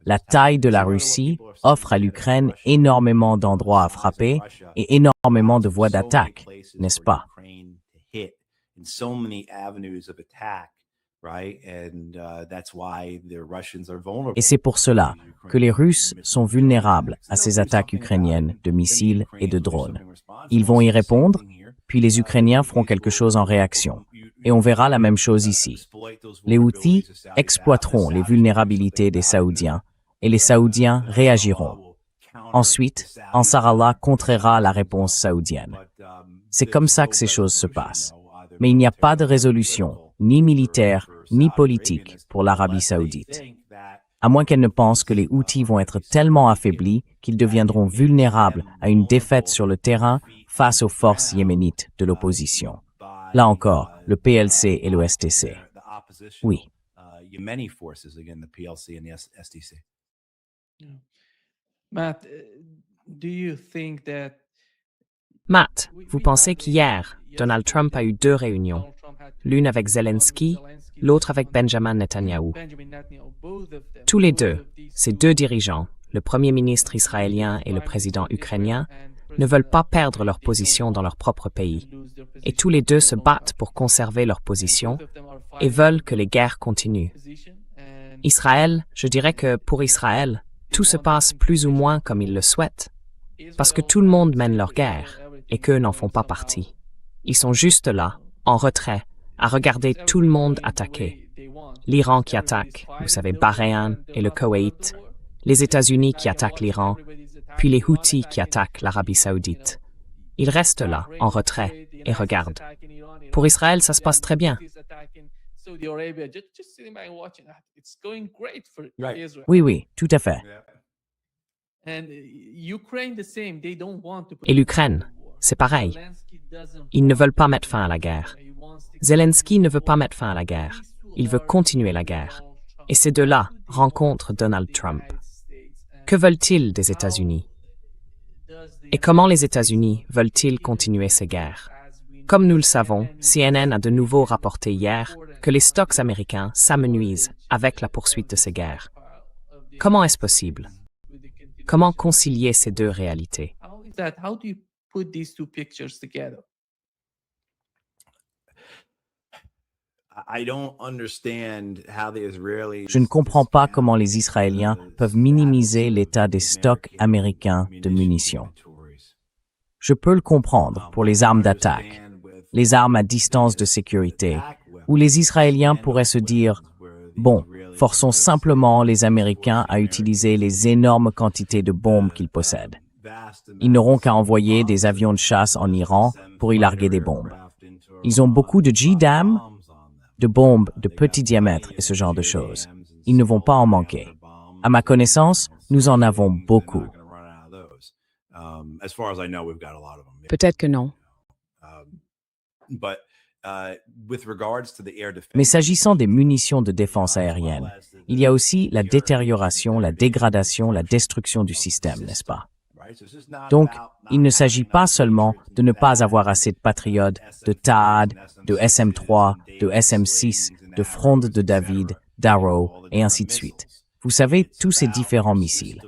La taille de la Russie offre à l'Ukraine énormément d'endroits à frapper et énormément de voies d'attaque, n'est-ce pas? Et c'est pour cela que les Russes sont vulnérables à ces attaques ukrainiennes de missiles et de drones. Ils vont y répondre, puis les Ukrainiens feront quelque chose en réaction. Et on verra la même chose ici. Les Houthis exploiteront les vulnérabilités des Saoudiens, et les Saoudiens réagiront. Ensuite, Ansar Allah contrera la réponse saoudienne. C'est comme ça que ces choses se passent. Mais il n'y a pas de résolution, ni militaire, ni politique, pour l'Arabie saoudite. À moins qu'elle ne pense que les Houthis vont être tellement affaiblis qu'ils deviendront vulnérables à une défaite sur le terrain face aux forces yéménites de l'opposition. Là encore, le PLC et le STC. Oui. Matt, vous pensez qu'hier, Donald Trump a eu deux réunions, l'une avec Zelensky, l'autre avec Benjamin Netanyahou. Tous les deux, ces deux dirigeants, le Premier ministre israélien et le président ukrainien, ne veulent pas perdre leur position dans leur propre pays. Et tous les deux se battent pour conserver leur position et veulent que les guerres continuent. Israël, je dirais que pour Israël, tout se passe plus ou moins comme ils le souhaitent, parce que tout le monde mène leur guerre et qu'eux n'en font pas partie. Ils sont juste là, en retrait, à regarder tout le monde attaquer. L'Iran qui attaque, vous savez, Bahreïn et le Koweït, les États-Unis qui attaquent l'Iran, puis les Houthis qui attaquent l'Arabie saoudite. Ils restent là, en retrait, et regardent. Pour Israël, ça se passe très bien. Oui, tout à fait. Et l'Ukraine, c'est pareil. Ils ne veulent pas mettre fin à la guerre. Zelensky ne veut pas mettre fin à la guerre. Il veut continuer la guerre. Et ces deux-là rencontrent Donald Trump. Que veulent-ils des États-Unis? Et comment les États-Unis veulent-ils continuer ces guerres? Comme nous le savons, CNN a de nouveau rapporté hier que les stocks américains s'amenuisent avec la poursuite de ces guerres. Comment est-ce possible? Comment concilier ces deux réalités? Je ne comprends pas comment les Israéliens peuvent minimiser l'état des stocks américains de munitions. Je peux le comprendre pour les armes d'attaque, les armes à distance de sécurité, où les Israéliens pourraient se dire « Bon, forçons simplement les Américains à utiliser les énormes quantités de bombes qu'ils possèdent. Ils n'auront qu'à envoyer des avions de chasse en Iran pour y larguer des bombes. Ils ont beaucoup de JDAM, de bombes de petit diamètre et ce genre de choses. Ils ne vont pas en manquer. À ma connaissance, nous en avons beaucoup. » Peut-être que non. Mais s'agissant des munitions de défense aérienne, il y a aussi la détérioration, la dégradation, la destruction du système, n'est-ce pas? Donc, il ne s'agit pas seulement de ne pas avoir assez de Patriot, de THAAD, de SM-3, de SM-6, de Fronde de David, d'Arrow, et ainsi de suite. Vous savez, tous ces différents missiles.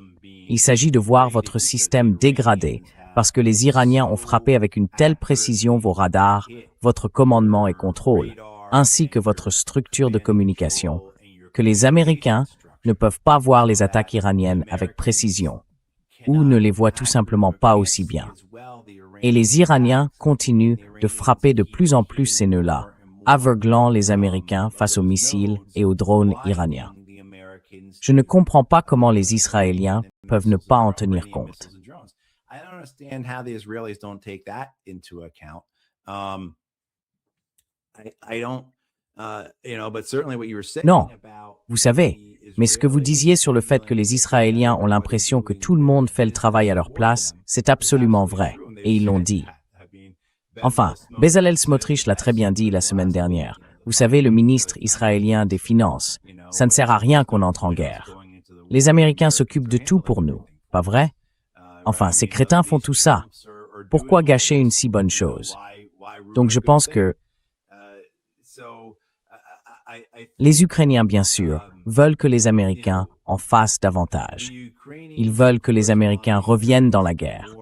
Il s'agit de voir votre système dégradé parce que les Iraniens ont frappé avec une telle précision vos radars, votre commandement et contrôle, ainsi que votre structure de communication, que les Américains ne peuvent pas voir les attaques iraniennes avec précision, ou ne les voient tout simplement pas aussi bien. Et les Iraniens continuent de frapper de plus en plus ces nœuds-là, aveuglant les Américains face aux missiles et aux drones iraniens. Je ne comprends pas comment les Israéliens peuvent ne pas en tenir compte. Non, vous savez, mais ce que vous disiez sur le fait que les Israéliens ont l'impression que tout le monde fait le travail à leur place, c'est absolument vrai, et ils l'ont dit. Enfin, Bezalel Smotrich l'a très bien dit la semaine dernière. Vous savez, le ministre israélien des Finances, ça ne sert à rien qu'on entre en guerre. Les Américains s'occupent de tout pour nous, pas vrai? Enfin, ces crétins font tout ça. Pourquoi gâcher une si bonne chose? Donc je pense que les Ukrainiens, bien sûr, veulent que les Américains en fassent davantage. Ils veulent que les Américains reviennent dans la guerre.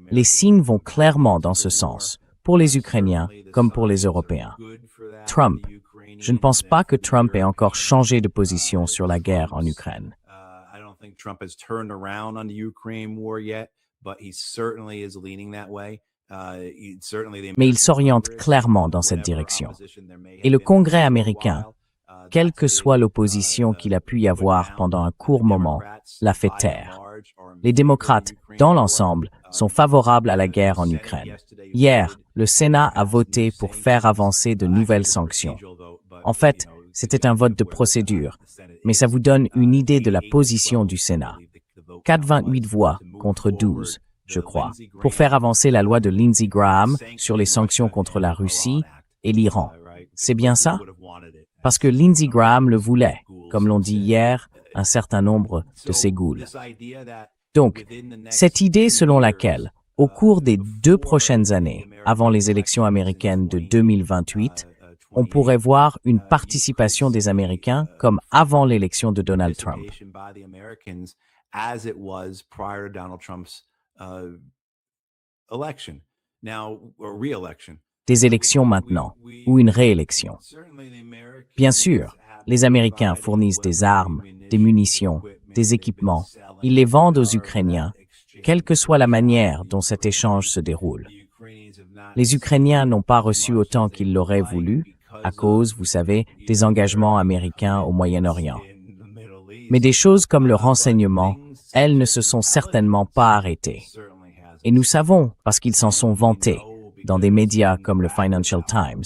Les signes vont clairement dans ce sens, pour les Ukrainiens comme pour les Européens. Trump. Je ne pense pas que Trump ait encore changé de position sur la guerre en Ukraine. Mais il s'oriente clairement dans cette direction. Et le Congrès américain, quelle que soit l'opposition qu'il a pu y avoir pendant un court moment, l'a fait taire. Les démocrates, dans l'ensemble, sont favorables à la guerre en Ukraine. Hier, le Sénat a voté pour faire avancer de nouvelles sanctions. En fait, c'était un vote de procédure, mais ça vous donne une idée de la position du Sénat. 428 voix contre 12, je crois, pour faire avancer la loi de Lindsey Graham sur les sanctions contre la Russie et l'Iran. C'est bien ça? Parce que Lindsey Graham le voulait, comme l'ont dit hier un certain nombre de ses ghouls. Donc, cette idée selon laquelle, au cours des 2 prochaines années, avant les élections américaines de 2028, on pourrait voir une participation des Américains comme avant l'élection de Donald Trump. Des élections maintenant, ou une réélection. Bien sûr, les Américains fournissent des armes, des munitions, des équipements. Ils les vendent aux Ukrainiens, quelle que soit la manière dont cet échange se déroule. Les Ukrainiens n'ont pas reçu autant qu'ils l'auraient voulu, à cause, vous savez, des engagements américains au Moyen-Orient. Mais des choses comme le renseignement, elles ne se sont certainement pas arrêtées. Et nous savons, parce qu'ils s'en sont vantés, dans des médias comme le Financial Times,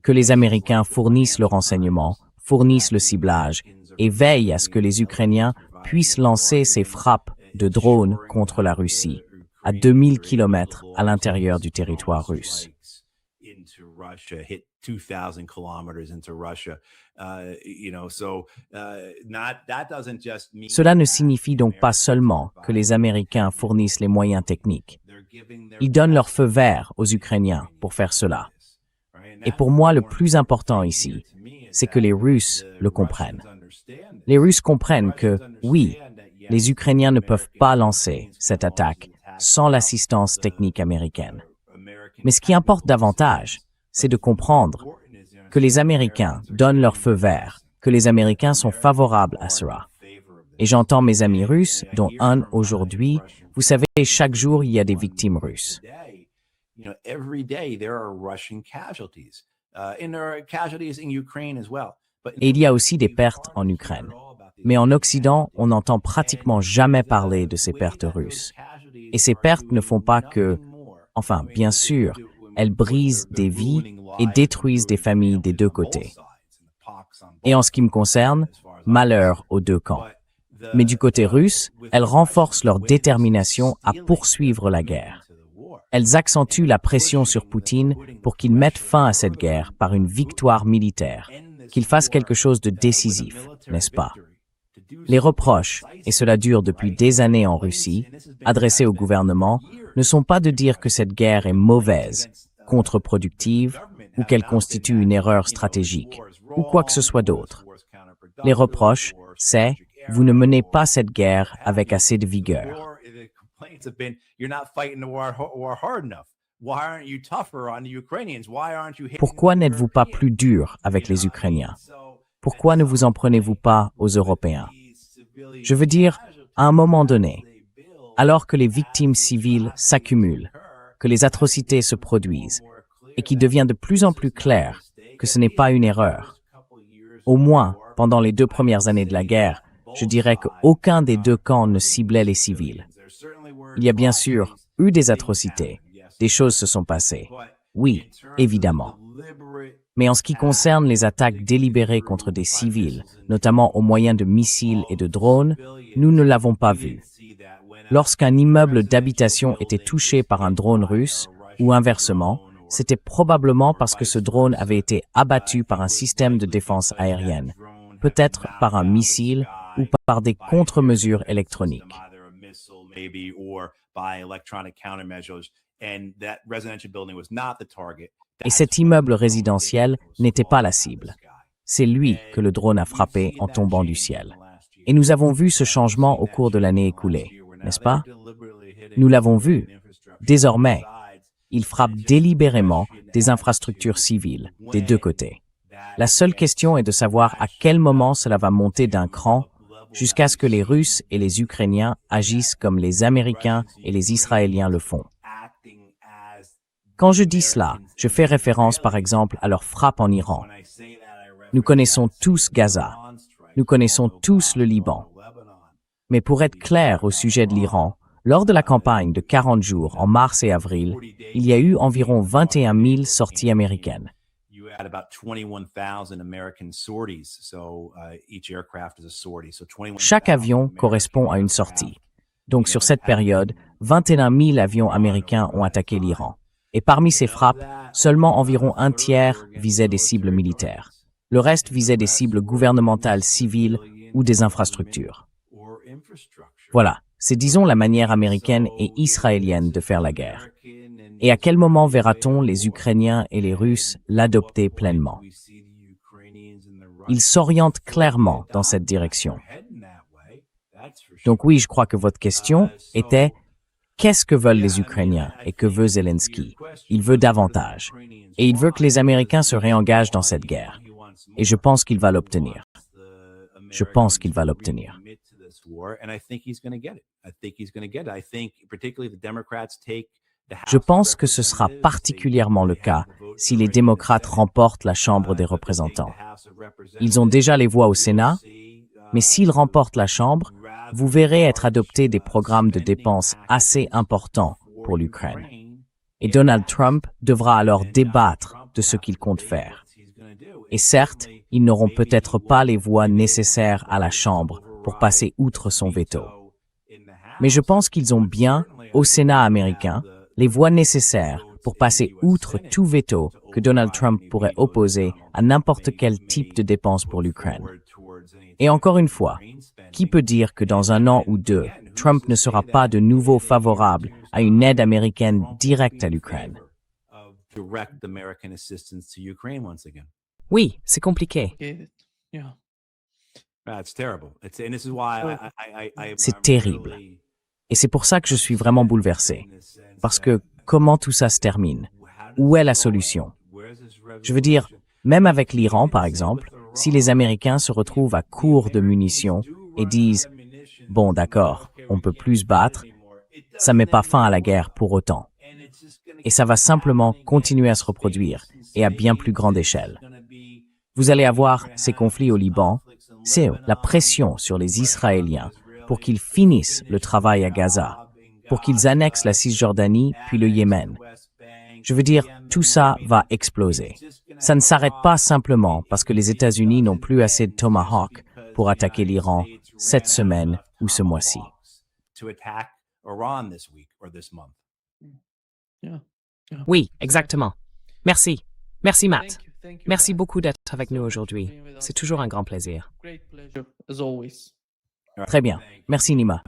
que les Américains fournissent le renseignement, fournissent le ciblage et veillent à ce que les Ukrainiens puissent lancer ces frappes de drones contre la Russie, à 2000 kilomètres à l'intérieur du territoire russe. Cela ne signifie donc pas seulement que les Américains fournissent les moyens techniques. Ils donnent leur feu vert aux Ukrainiens pour faire cela. Et pour moi, le plus important ici, c'est que les Russes le comprennent. Les Russes comprennent que, oui, les Ukrainiens ne peuvent pas lancer cette attaque sans l'assistance technique américaine. Mais ce qui importe davantage, c'est de comprendre que les Américains donnent leur feu vert, que les Américains sont favorables à cela. Et j'entends mes amis russes, dont un aujourd'hui, vous savez, chaque jour il y a des victimes russes. every day there are Russian casualties, and there are casualties in Ukraine as well. Et il y a aussi des pertes en Ukraine. Mais en Occident, on n'entend pratiquement jamais parler de ces pertes russes. Et ces pertes ne font pas que, enfin, bien sûr, elles brisent des vies et détruisent des familles des deux côtés. Et en ce qui me concerne, malheur aux deux camps. Mais du côté russe, elles renforcent leur détermination à poursuivre la guerre. Elles accentuent la pression sur Poutine pour qu'il mette fin à cette guerre par une victoire militaire, qu'il fasse quelque chose de décisif, n'est-ce pas? Les reproches, et cela dure depuis des années en Russie, adressés au gouvernement, ne sont pas de dire que cette guerre est mauvaise, contre-productive, ou qu'elle constitue une erreur stratégique, ou quoi que ce soit d'autre. Les reproches, c'est « vous ne menez pas cette guerre avec assez de vigueur ». Pourquoi n'êtes-vous pas plus dur avec les Ukrainiens? Pourquoi ne vous en prenez-vous pas aux Européens? Je veux dire, à un moment donné, alors que les victimes civiles s'accumulent, que les atrocités se produisent, et qu'il devient de plus en plus clair que ce n'est pas une erreur. Au moins, pendant les 2 premières années de la guerre, je dirais qu'aucun des deux camps ne ciblait les civils. Il y a bien sûr eu des atrocités, des choses se sont passées. Oui, évidemment. Mais en ce qui concerne les attaques délibérées contre des civils, notamment au moyen de missiles et de drones, nous ne l'avons pas vu. Lorsqu'un immeuble d'habitation était touché par un drone russe, ou inversement, c'était probablement parce que ce drone avait été abattu par un système de défense aérienne, peut-être par un missile ou par des contre-mesures électroniques. Et cet immeuble résidentiel n'était pas la cible. C'est lui que le drone a frappé en tombant du ciel. Et nous avons vu ce changement au cours de l'année écoulée, n'est-ce pas? Nous l'avons vu. Désormais, il frappe délibérément des infrastructures civiles des deux côtés. La seule question est de savoir à quel moment cela va monter d'un cran jusqu'à ce que les Russes et les Ukrainiens agissent comme les Américains et les Israéliens le font. Quand je dis cela, je fais référence par exemple à leur frappe en Iran. Nous connaissons tous Gaza. Nous connaissons tous le Liban. Mais pour être clair au sujet de l'Iran, lors de la campagne de 40 jours en mars et avril, il y a eu environ 21 000 sorties américaines. Chaque avion correspond à une sortie. Donc sur cette période, 21 000 avions américains ont attaqué l'Iran. Et parmi ces frappes, seulement environ un tiers visait des cibles militaires. Le reste visait des cibles gouvernementales civiles ou des infrastructures. Voilà, c'est disons la manière américaine et israélienne de faire la guerre. Et à quel moment verra-t-on les Ukrainiens et les Russes l'adopter pleinement? Ils s'orientent clairement dans cette direction. Donc oui, je crois que votre question était « Qu'est-ce que veulent les Ukrainiens et que veut Zelensky? Il veut davantage. Et il veut que les Américains se réengagent dans cette guerre. Et je pense qu'il va l'obtenir. Je pense qu'il va l'obtenir. Je pense que ce sera particulièrement le cas si les démocrates remportent la Chambre des représentants. Ils ont déjà les voix au Sénat, mais s'ils remportent la Chambre, vous verrez être adoptés des programmes de dépenses assez importants pour l'Ukraine. Et Donald Trump devra alors débattre de ce qu'il compte faire. Et certes, ils n'auront peut-être pas les voix nécessaires à la Chambre pour passer outre son veto. Mais je pense qu'ils ont bien, au Sénat américain, les voix nécessaires pour passer outre tout veto que Donald Trump pourrait opposer à n'importe quel type de dépenses pour l'Ukraine. Et encore une fois, qui peut dire que dans 1 an ou 2, Trump ne sera pas de nouveau favorable à une aide américaine directe à l'Ukraine? Oui, c'est compliqué. C'est terrible. Et c'est pour ça que je suis vraiment bouleversé. Parce que comment tout ça se termine? Où est la solution? Je veux dire, même avec l'Iran, par exemple, si les Américains se retrouvent à court de munitions et disent « Bon, d'accord, on peut plus se battre », ça met pas fin à la guerre pour autant. et ça va simplement continuer à se reproduire et à bien plus grande échelle. Vous allez avoir ces conflits au Liban, c'est la pression sur les Israéliens pour qu'ils finissent le travail à Gaza, pour qu'ils annexent la Cisjordanie puis le Yémen. Je veux dire, tout ça va exploser. Ça ne s'arrête pas simplement parce que les États-Unis n'ont plus assez de Tomahawk pour attaquer l'Iran cette semaine ou ce mois-ci. Oui, exactement. Merci. Merci, Matt. Merci beaucoup d'être avec nous aujourd'hui. C'est toujours un grand plaisir. Très bien. Merci, Nima.